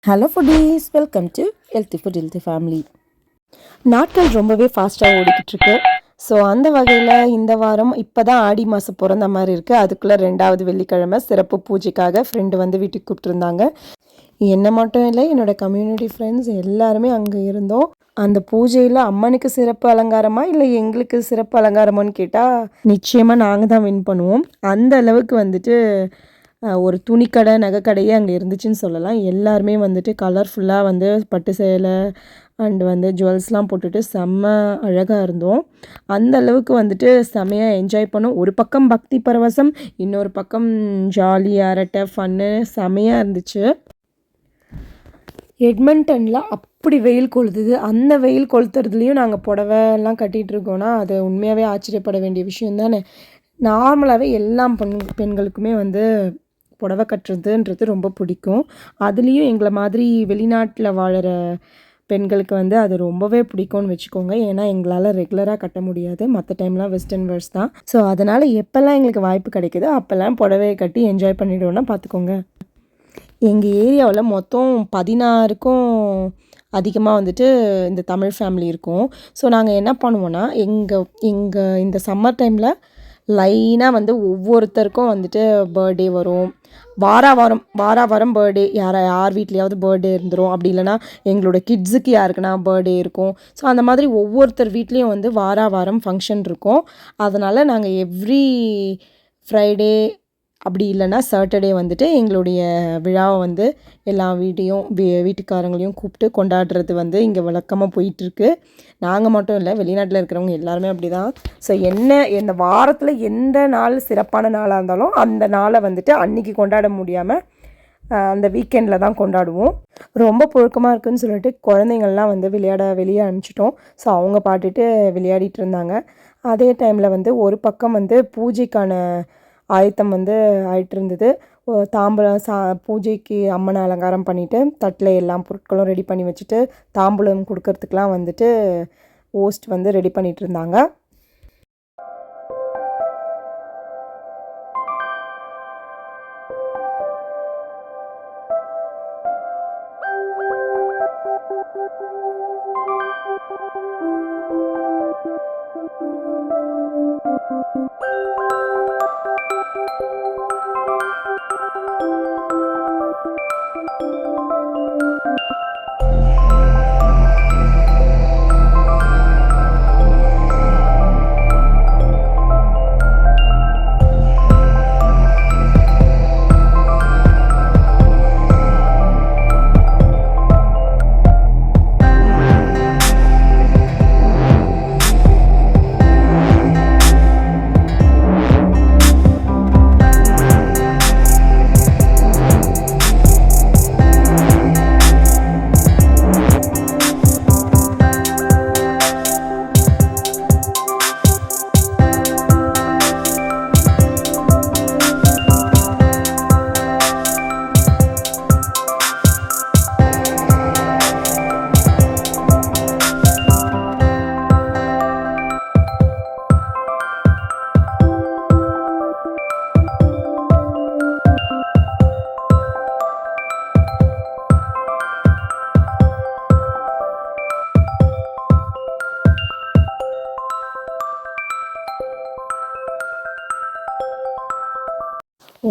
Hello foodies, welcome to healthy food healthy family. நாட்கள் ரொம்பவே ஃபாஸ்ட்டாக ஓடிக்கிட்டு இருக்கு. ஸோ அந்த வகையில் இந்த வாரம் இப்போ தான் ஆடி மாதம் பிறந்த மாதிரி இருக்குது. அதுக்குள்ளே 2வது வெள்ளிக்கிழமை சிறப்பு பூஜைக்காக ஃப்ரெண்டு வந்து வீட்டுக்கு கூப்பிட்டுருந்தாங்க. என்ன மட்டும் இல்லை, என்னோடய கம்யூனிட்டி ஃப்ரெண்ட்ஸ் எல்லாருமே அங்கே இருந்தோம். அந்த பூஜையில் அம்மனுக்கு சிறப்பு அலங்காரமா இல்லை எங்களுக்கு சிறப்பு அலங்காரமான்னு கேட்டால் நிச்சயமாக நாங்கள் தான் வின் பண்ணுவோம். அந்த அளவுக்கு வந்துட்டு ஒரு துணிக்கடை நகைக்கடையே அங்கே இருந்துச்சுன்னு சொல்லலாம். எல்லாருமே வந்துட்டு கலர்ஃபுல்லாக வந்து பட்டு சேலை அண்டு வந்து ஜுவல்ஸ்லாம் போட்டுட்டு செம்ம அழகாக இருந்தோம். அந்த அளவுக்கு வந்துட்டு செம்மையாக என்ஜாய் பண்ணோம். ஒரு பக்கம் பக்தி பரவசம், இன்னொரு பக்கம் ஜாலி அரட்டை ஃபன்னு செம்மையாக இருந்துச்சு. எட்மண்டனில் அப்படி வெயில் கொளுத்துது. அந்த வெயில் கொளுத்துறதுலேயும் நாங்கள் புடவைலாம் கட்டிகிட்டு இருக்கோன்னா அது உண்மையாகவே ஆச்சரியப்பட வேண்டிய விஷயம் தானே. நார்மலாகவே எல்லா பெண்களுக்குமே வந்து புடவை கட்டுறதுன்றது ரொம்ப பிடிக்கும். அதுலேயும் எங்களை மாதிரி வெளிநாட்டில் வாழுற பெண்களுக்கு வந்து அது ரொம்பவே பிடிக்கும்னு வச்சுக்கோங்க. ஏன்னா எங்களால் ரெகுலராக கட்ட முடியாது. மற்ற டைம்லாம் வெஸ்டர்ன் வேர்ஸ் தான். ஸோ அதனால் எப்போல்லாம் எங்களுக்கு வாய்ப்பு கிடைக்குதோ அப்போல்லாம் புடவையை கட்டி என்ஜாய் பண்ணிவிடுவோன்னா பார்த்துக்கோங்க. எங்கள் ஏரியாவில் மொத்தம் 16க்கும் அதிகமாக வந்துட்டு இந்த தமிழ் ஃபேமிலி இருக்கும். ஸோ நாங்கள் என்ன பண்ணுவோன்னா எங்கள் இந்த சம்மர் டைமில் லைனாக வந்து ஒவ்வொருத்தருக்கும் வந்துட்டு பர்த்டே வரும். வாரம் பர்த்டே யார் வீட்லேயாவது பர்த்டே இருந்துரும். அப்படி இல்லைனா எங்களோட கிட்ஸுக்கு யாருக்குன்னா பர்த்டே இருக்கும். ஸோ அந்த மாதிரி ஒவ்வொருத்தர் வீட்லேயும் வந்து வாரம் ஃபங்க்ஷன் இருக்கும். அதனால் நாங்கள் எவ்ரி ஃப்ரைடே அப்படி இல்லைனா சாட்டர்டே வந்துட்டு எங்களுடைய விழாவை வந்து எல்லா வீட்டுக்காரங்களையும் கூப்பிட்டு கொண்டாடுறது வந்து இங்கே வழக்கமாக போயிட்டுருக்கு. நாங்கள் மட்டும் இல்லை, வெளிநாட்டில் இருக்கிறவங்க எல்லாருமே அப்படி தான். ஸோ இந்த வாரத்தில் எந்த நாள் சிறப்பான நாளாக இருந்தாலும் அந்த நாளை வந்துட்டு அன்றைக்கி கொண்டாட முடியாமல் அந்த வீக்கெண்டில் தான் கொண்டாடுவோம். ரொம்ப புழுக்கமாக இருக்குதுன்னு சொல்லிட்டு குழந்தைங்கள்லாம் வந்து வெளியே அனுப்பிச்சிட்டோம். ஸோ அவங்க பாட்டுட்டு விளையாடிட்டு இருந்தாங்க. அதே டைமில் வந்து ஒரு பக்கம் வந்து பூஜைக்கான ஆயத்தம் வந்து ஆகிட்டு இருந்தது. தாம்பூலம் பூஜைக்கு அம்மனை அலங்காரம் பண்ணிவிட்டு தட்டில் எல்லா பொருட்களும் ரெடி பண்ணி வச்சுட்டு தாம்பூலம் கொடுக்கறதுக்கெலாம் வந்துட்டு ஹோஸ்ட் வந்து ரெடி பண்ணிகிட்டு இருந்தாங்க.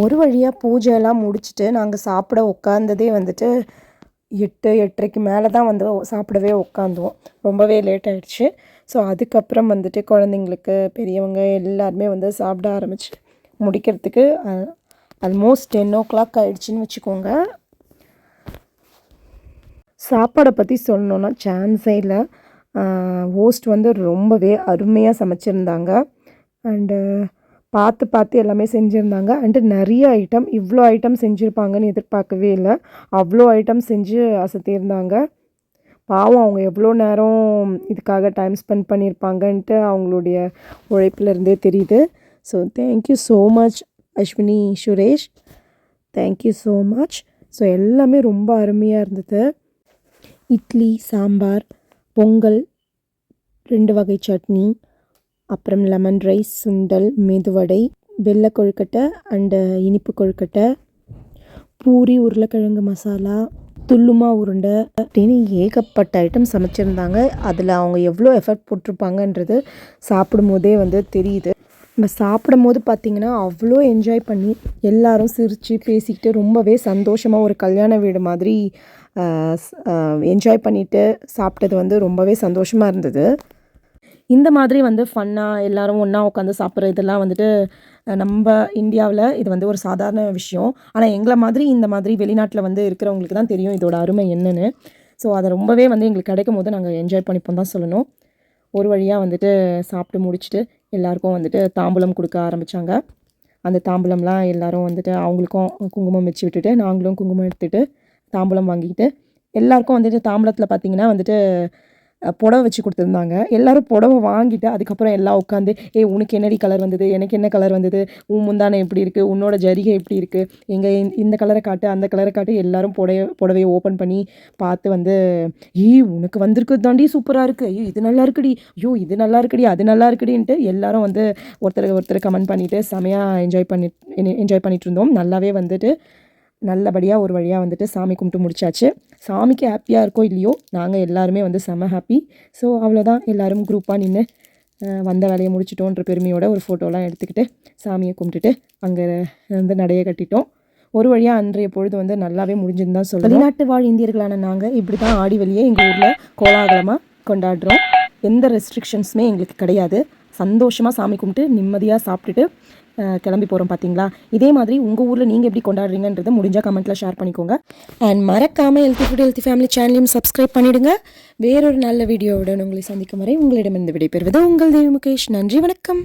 ஒரு வழியாக பூஜையெல்லாம் முடிச்சுட்டு நாங்கள் சாப்பிட உட்காந்ததே வந்துட்டு 8:30க்கு மேலே தான் வந்து சாப்பிடவே உட்காந்தோம். ரொம்பவே லேட் ஆகிடுச்சு. ஸோ அதுக்கப்புறம் வந்துட்டு குழந்தைங்களுக்கு பெரியவங்க எல்லாருமே வந்து சாப்பிட ஆரம்பிச்சு முடிக்கிறதுக்கு ஆல்மோஸ்ட் 10 ஆகிடுச்சின்னு வச்சுக்கோங்க. சாப்பாடை பற்றி சொல்லணுன்னா சான்ஸே இல்லை. ஹோஸ்ட் வந்து ரொம்பவே அருமையாக சமைச்சிருந்தாங்க. அண்டு பார்த்து எல்லாமே செஞ்சுருந்தாங்க. அண்டு நிறைய ஐட்டம், இவ்வளோ ஐட்டம் செஞ்சுருப்பாங்கன்னு எதிர்பார்க்கவே இல்லை. அவ்வளோ ஐட்டம் செஞ்சு அசத்தியிருந்தாங்க. பாவம், அவங்க எவ்வளோ நேரம் இதுக்காக டைம் ஸ்பெண்ட் பண்ணியிருப்பாங்கன்ட்டு அவங்களுடைய உழைப்பிலருந்தே தெரியுது. So thank you so much Ashwini, Suresh, thank you so much. So எல்லாமே ரொம்ப அருமையாக இருந்தது. இட்லி, சாம்பார், பொங்கல், 2 வகை சட்னி, அப்புறம் லெமன் ரைஸ், சுண்டல், மெதுவடை, வெள்ளை கொழுக்கட்டை அண்டு இனிப்பு கொழுக்கட்டை, பூரி, உருளைக்கிழங்கு மசாலா, துள்ளுமா உருண்டை அப்படின்னு ஏகப்பட்ட ஐட்டம் சமைச்சிருந்தாங்க. அதில் அவங்க எவ்வளோ எஃபர்ட் போட்டிருப்பாங்கன்றது சாப்பிடும்போதே வந்து தெரியுது. நம்ம சாப்பிடும்போது பார்த்திங்கன்னா அவ்வளோ என்ஜாய் பண்ணி எல்லாரும் சிரித்து பேசிக்கிட்டு ரொம்பவே சந்தோஷமாக ஒரு கல்யாண வீடு மாதிரி என்ஜாய் பண்ணிவிட்டு சாப்பிட்டது வந்து ரொம்பவே சந்தோஷமாக இருந்தது. இந்த மாதிரி வந்து ஃபன்னாக எல்லோரும் ஒன்றா உட்காந்து சாப்பிட்ற இதெல்லாம் வந்துட்டு நம்ம இந்தியாவில் இது வந்து ஒரு சாதாரண விஷயம். ஆனால் எங்களை மாதிரி இந்த மாதிரி வெளிநாட்டில் வந்து இருக்கிறவங்களுக்கு தான் தெரியும் இதோட அருமை என்னென்னு. ஸோ அதை ரொம்பவே வந்து எங்களுக்கு கிடைக்கும் போது நாங்கள் என்ஜாய் பண்ணிப்போம் தான் சொல்லணும். ஒரு வழியாக வந்துட்டு சாப்பிட்டு முடிச்சுட்டு எல்லாருக்கும் வந்துட்டு தாம்பூலம் கொடுக்க ஆரம்பித்தாங்க. அந்த தாம்பூலம்லாம் எல்லோரும் வந்துட்டு அவங்களுக்கும் குங்குமம் வச்சு விட்டுட்டு நாங்களும் குங்குமம் எடுத்துகிட்டு தாம்பூலம் வாங்கிக்கிட்டு எல்லாருக்கும் வந்துட்டு தாம்பூலத்தில் பார்த்திங்கன்னா வந்துட்டு புடவை வச்சு கொடுத்துருந்தாங்க. எல்லோரும் புடவை வாங்கிட்டு அதுக்கப்புறம் எல்லாம் உட்காந்து உனக்கு என்னடி கலர் வந்தது, எனக்கு என்ன கலர் வந்தது, உன் முந்தானை எப்படி இருக்குது, உன்னோட ஜரிகை எப்படி இருக்குது, இந்த கலரை காட்டு அந்த கலரை காட்டு, எல்லோரும் புடவையை ஓப்பன் பண்ணி பார்த்து வந்து உனக்கு வந்திருக்கு தாண்டி சூப்பராக இருக்குது, இது நல்லா இருக்குடி, இது நல்லா இருக்குடி, அது நல்லா இருக்குடின்ட்டு எல்லோரும் வந்து ஒருத்தர் கமெண்ட் பண்ணிவிட்டு செமையாக என்ஜாய் பண்ணிட்டு இருந்தோம். நல்லாவே வந்துட்டு நல்லபடியாக ஒரு வழியாக வந்துட்டு சாமி கும்பிட்டு முடிச்சாச்சு. சாமிக்கு ஹாப்பியாக இருக்கோ இல்லையோ நாங்கள் எல்லாருமே வந்து செம்ம ஹாப்பி. ஸோ அவ்வளோதான், எல்லோரும் குரூப்பாக நின்று வந்த வேலையை முடிச்சிட்டோன்ற பெருமையோட ஒரு ஃபோட்டோலாம் எடுத்துக்கிட்டு சாமியை கும்பிட்டுட்டு அங்கே வந்து நடைய கட்டிட்டோம். ஒரு வழியாக அன்றைய பொழுது வந்து நல்லாவே முடிஞ்சுன்னு தான் சொல்லுவோம். வெளிநாட்டு வாழ் இந்தியர்களான நாங்கள் இப்படி தான் ஆடி வெளியே எங்கள் ஊரில் கோலாகலமாக கொண்டாடுறோம். எந்த ரெஸ்ட்ரிக்ஷன்ஸுமே எங்களுக்கு கிடையாது. சந்தோஷமாக சாமி கும்பிட்டு நிம்மதியாக சாப்பிட்டுட்டு கிளம்பி போகிறோம். பார்த்தீங்களா, இதே மாதிரி உங்கள் ஊரில் நீங்கள் எப்படி கொண்டாடுறீங்கன்றதை முடிஞ்சால் கமெண்ட்டில் ஷேர் பண்ணிக்கோங்க. அண்ட் மறக்காமல் ஹெல்த்தி ஃபுட் ஹெல்த்தி ஃபேமிலி சேனலையும் சப்ஸ்கிரைப் பண்ணிவிடுங்க. வேறொரு நல்ல வீடியோவுடன் உங்களை சந்திக்கும் வரை உங்களிடமிருந்து விடைபெறுவது உங்கள் தேவி முகேஷ். நன்றி, வணக்கம்.